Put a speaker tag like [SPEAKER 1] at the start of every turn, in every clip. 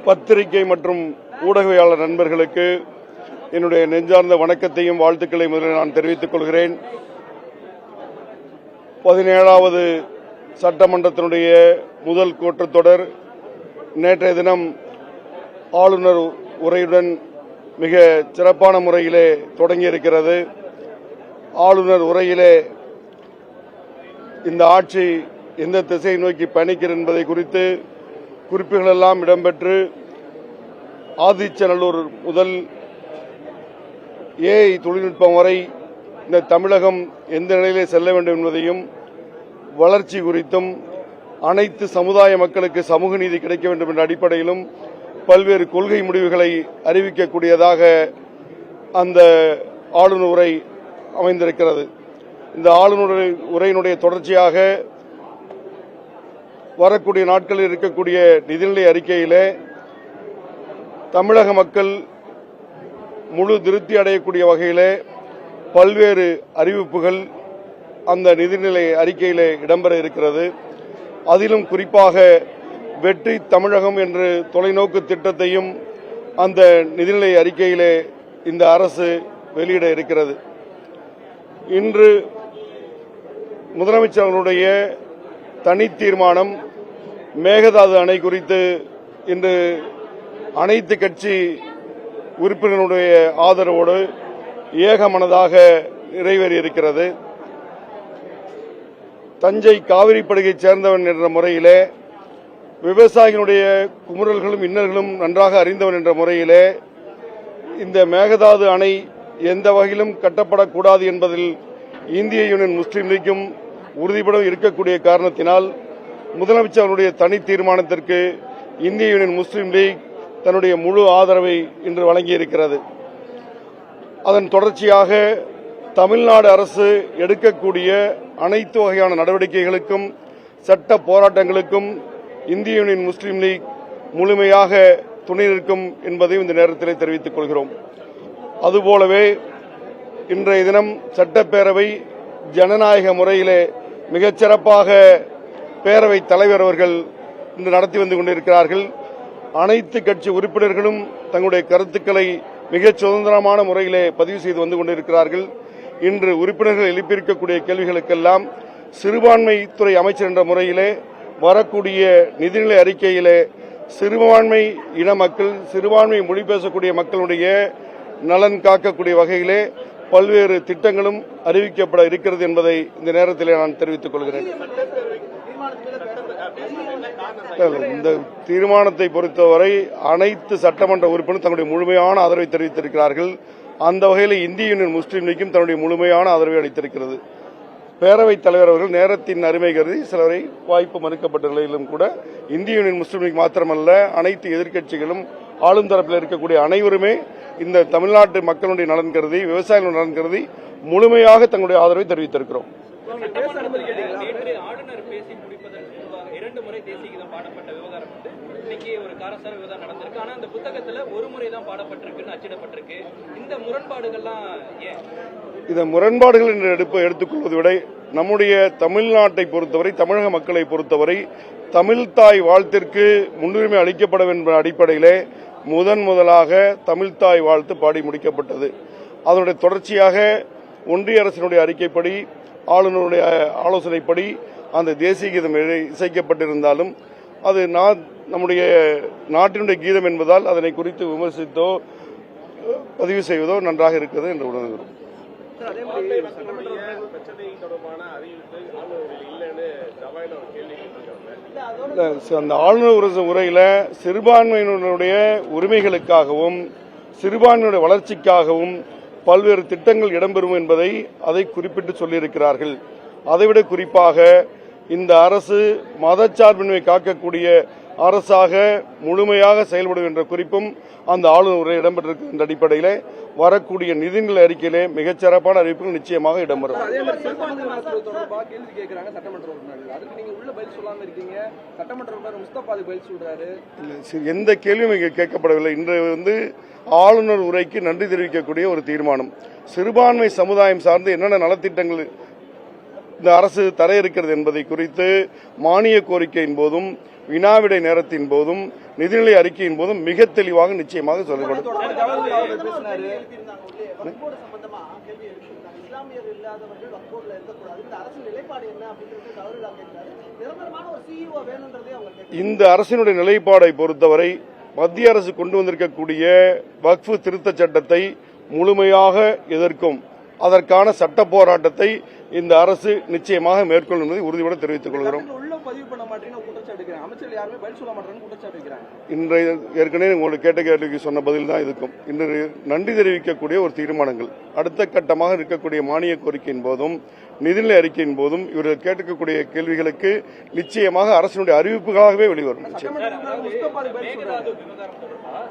[SPEAKER 1] பத்திரிகை மற்றும் ஊடகவியலாளர் நண்பர்களுக்கு என்னுடைய நெஞ்சார்ந்த வணக்கத்தையும் வாழ்த்துக்களையும் முதலில் நான் தெரிவித்துக் கொள்கிறேன். 17வது சட்டமன்றத்தினுடைய முதல் கூட்டத்தொடர் நேற்றைய தினம் ஆளுநர் உரையுடன் மிக சிறப்பான முறையிலே தொடங்கியிருக்கிறது. ஆளுநர் உரையிலே இந்த ஆட்சி எந்த திசையை நோக்கி பயணிக்கிறது என்பதை குறித்து குறிப்புகள் எல்லாம் இடம்பெற்று ஆதிச்சநல்லூர் முதல் ஏஐ தொழில்நுட்பம் வரை இந்த தமிழகம் எந்த நிலையிலே செல்ல வேண்டும் என்பதையும் வளர்ச்சி குறித்தும் அனைத்து சமுதாய மக்களுக்கு சமூக நீதி கிடைக்க வேண்டும் என்ற அடிப்படையிலும் பல்வேறு கொள்கை முடிவுகளை அறிவிக்கக்கூடியதாக அந்த ஆளுநர் உரை அமைந்திருக்கிறது. இந்த ஆளுநர் உரையினுடைய தொடர்ச்சியாக வரக்கூடிய நாட்களில் இருக்கக்கூடிய நிதிநிலை அறிக்கையிலே தமிழக மக்கள் முழு திருப்தி அடையக்கூடிய வகையிலே பல்வேறு அறிவிப்புகள் அந்த நிதிநிலை அறிக்கையிலே இடம்பெற இருக்கிறது. அதிலும் குறிப்பாக வெற்றி தமிழகம் என்று தொலைநோக்கு திட்டத்தையும் அந்த நிதிநிலை அறிக்கையிலே இந்த அரசு வெளியிட இருக்கிறது. இன்று முதலமைச்சர்களுடைய தனி தீர்மானம் மேகதாது அணை குறித்து இன்று அனைத்து கட்சி உறுப்பினர்களுடைய ஆதரவோடு ஏகமனதாக நிறைவேறியிருக்கிறது. தஞ்சை காவிரி படுகையைச் சேர்ந்தவன் என்ற முறையிலே விவசாயிகளுடைய குமுறல்களும் இன்னல்களும் நன்றாக அறிந்தவன் என்ற முறையிலே இந்த மேகதாது அணை எந்த வகையிலும் கட்டப்படக்கூடாது என்பதில் இந்திய யூனியன் முஸ்லீம் லீக்கும் உறுதிபட இருக்கக்கூடிய காரணத்தினால் முதலமைச்சருடைய தனி தீர்மானத்திற்கு இந்திய யூனியன் முஸ்லீம் லீக் தன்னுடைய முழு ஆதரவை இன்று வழங்கியிருக்கிறது. அதன் தொடர்ச்சியாக தமிழ்நாடு அரசு எடுக்கக்கூடிய அனைத்து வகையான நடவடிக்கைகளுக்கும் சட்ட போராட்டங்களுக்கும் இந்திய யூனியன் முஸ்லீம் லீக் முழுமையாக துணை நிற்கும் என்பதையும் இந்த நேரத்தில் தெரிவித்துக் கொள்கிறோம். அதுபோலவே இன்றைய தினம் சட்டப்பேரவை ஜனநாயக முறையிலே மிகச்சிறப்பாக பேரவைத் தலைவர் அவர்கள் இன்று நடத்தி வந்து கொண்டிருக்கிறார்கள். அனைத்து கட்சி உறுப்பினர்களும் தங்களுடைய கருத்துக்களை மிகச் சுதந்திரமான முறையிலே பதிவு செய்து வந்து கொண்டிருக்கிறார்கள். இன்று உறுப்பினர்கள் எழுப்பியிருக்கக்கூடிய கேள்விகளுக்கெல்லாம் சிறுபான்மைத்துறை அமைச்சர் என்ற முறையிலே வரக்கூடிய நிதிநிலை அறிக்கையிலே சிறுபான்மை இன மக்கள், சிறுபான்மை மொழி பேசக்கூடிய மக்களுடைய நலன் காக்கக்கூடிய வகையிலே பல்வேறு திட்டங்களும் அறிவிக்கப்பட இருக்கிறது என்பதை இந்த நேரத்திலே நான் தெரிவித்துக் கொள்கிறேன். இந்த தீர்மானத்தை பொறுத்தவரை அனைத்து சட்டமன்ற உறுப்பினரும் தங்களுடைய முழுமையான ஆதரவை தெரிவித்திருக்கிறார்கள். அந்த வகையில் இந்திய யூனியன் முஸ்லீம் லீக்கும் தன்னுடைய முழுமையான ஆதரவை அளித்திருக்கிறது. பேரவைத் தலைவர் அவர்கள் நேரத்தின் அருமை கருதி சிலரை வாய்ப்பு மறுக்கப்பட்ட நிலையிலும் கூட இந்திய யூனியன் முஸ்லீம் லீக் மாத்திரமல்ல அனைத்து எதிர்க்கட்சிகளும் ஆளும் தரப்பில் இருக்கக்கூடிய அனைவருமே இந்த தமிழ்நாட்டு மக்களுடைய நலன் கருதி, விவசாயிகளுடைய நலன் கருதி முழுமையாக தங்களுடைய ஆதரவை தெரிவித்திருக்கிறோம். இந்த முரண்பாடுகள் என்று எடுத்துக்கொள்வதை விட நம்முடைய தமிழ்நாட்டை பொறுத்தவரை, தமிழக மக்களை பொறுத்தவரை தமிழ்தாய் வாழ்த்திற்கு முன்னுரிமை அளிக்கப்பட வேண்டும் என்ற அடிப்படையிலே முதலாக தமிழ்தாய் வாழ்த்து பாடி முடிக்கப்பட்டது. அதனுடைய தொடர்ச்சியாக ஒன்றிய அரசினுடைய அறிக்கைப்படி, ஆளுநருடைய ஆலோசனைப்படி அந்த தேசிய கீதம் இசைக்கப்பட்டிருந்தாலும் அது நம்முடைய நாட்டினுடைய கீதம் என்பதால் அதனை குறித்து விமர்சித்தோ பதிவு செய்வதோ நன்றாக இருக்கிறது என்று உணர்கிறோம். அந்த ஆளுநர் உரையில சிறுபான்மையினருடைய உரிமைகளுக்காகவும் சிறுபான்மையினுடைய வளர்ச்சிக்காகவும் பல்வேறு திட்டங்கள் இடம்பெறும் என்பதை அதை குறிப்பிட்டு சொல்லியிருக்கிறார்கள். அதைவிட குறிப்பாக இந்த அரசு மதச்சார்பின்மை காக்கக்கூடிய அரசாக முழுமையாக செயல்படும் என்ற குறிப்பும் அந்த ஆளுநர் உரை இடம்பெற்றிருக்கின்ற அடிப்படையில் வரக்கூடிய நிதிநிலை அறிக்கையிலே மிகச்சிறப்பான அறிவிப்புகள் நிச்சயமாக இடம்பெறும். எந்த கேள்வியும் இங்கே கேட்கப்படவில்லை. இன்று ஆளுநர் உரைக்கு நன்றி தெரிவிக்கக்கூடிய ஒரு தீர்மானம், சிறுபான்மை சமுதாயம் சார்ந்து என்னென்ன நலத்திட்டங்கள் இந்த அரசு தர இருக்கிறது என்பதை குறித்து மானிய கோரிக்கையின் போதும் வினாவிடை நேரத்தின் போதும் நிதிநிலை அறிக்கையின் போதும் மிக தெளிவாக நிச்சயமாக சொல்லப்படும். இந்த அரசினுடைய நிலைப்பாடை பொறுத்தவரை மத்திய அரசு கொண்டு வந்திருக்கக்கூடிய வக்ஃபு திருத்தச் சட்டத்தை முழுமையாக எதிர்க்கும். அதற்கான சட்ட போராட்டத்தை இந்த அரசு நிச்சயமாக மேற்கொள்ளும் என்பதை உறுதியோடு தெரிவித்துக் கொள்கிறோம். இன்றைய ஏற்கனவே உங்களுக்கு கேட்ட கேள்விக்கு சொன்ன பதில் தான் இருக்கும். இன்று நன்றி தெரிவிக்கக்கூடிய ஒரு தீர்மானங்கள் அடுத்த கட்டமாக இருக்கக்கூடிய மானிய கோரிக்கையின் போதும் நிதிநிலை அறிக்கையின் போதும் இவர்கள் கேட்கக்கூடிய கேள்விகளுக்கு நிச்சயமாக அரசினுடைய அறிவிப்புகளாகவே வெளிவரும்.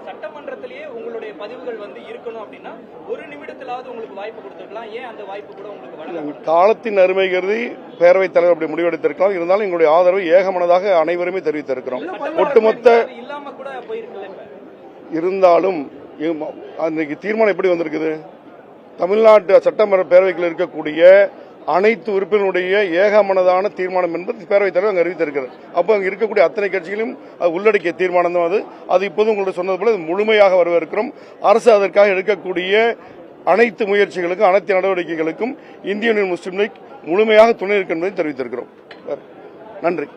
[SPEAKER 2] சட்டமன்றத்திலேயே உங்களுடைய பதிவுகள் இருக்கணும் அப்படின்னா ஒரு நிமிடத்திலாவது உங்களுக்கு வாய்ப்பு கொடுத்திருக்கலாம். ஏன் அந்த வாய்ப்பு கூட உங்களுக்கு வழங்கல?
[SPEAKER 1] காலத்தின் அருமை கருதி பேரவைத் தலைவர் அப்படி முடிவெடுத்திருக்கலாம். இருந்தாலும் எங்களுடைய ஆதரவை ஏகமனதாக அனைவருமே தெரிவித்திருக்கிறோம். ஒட்டுமொத்த
[SPEAKER 2] இல்லாம கூட போயிருக்கல.
[SPEAKER 1] இருந்தாலும் அன்றைக்கு தீர்மானம் எப்படி வந்திருக்குது? தமிழ்நாட்டு சட்டமன்ற பேரவைகளில் இருக்கக்கூடிய அனைத்து உறுப்பினருடைய ஏகமனதான தீர்மானம் என்பது பேரவைத் தலைவர் அங்கு அறிவித்திருக்கிறார். அப்போ அங்கு இருக்கக்கூடிய அத்தனை கட்சிகளையும் உள்ளடக்கிய தீர்மானம் தான் அது இப்போது உங்களுக்கு சொன்னது போல முழுமையாக வரவேற்கிறோம். அரசு அதற்காக எடுக்கக்கூடிய அனைத்து முயற்சிகளுக்கும் அனைத்து நடவடிக்கைகளுக்கும் இந்திய யூனியன் முஸ்லீம் லீக் முழுமையாக துணை இருக்கும் என்பதை தெரிவித்திருக்கிறோம். நன்றி.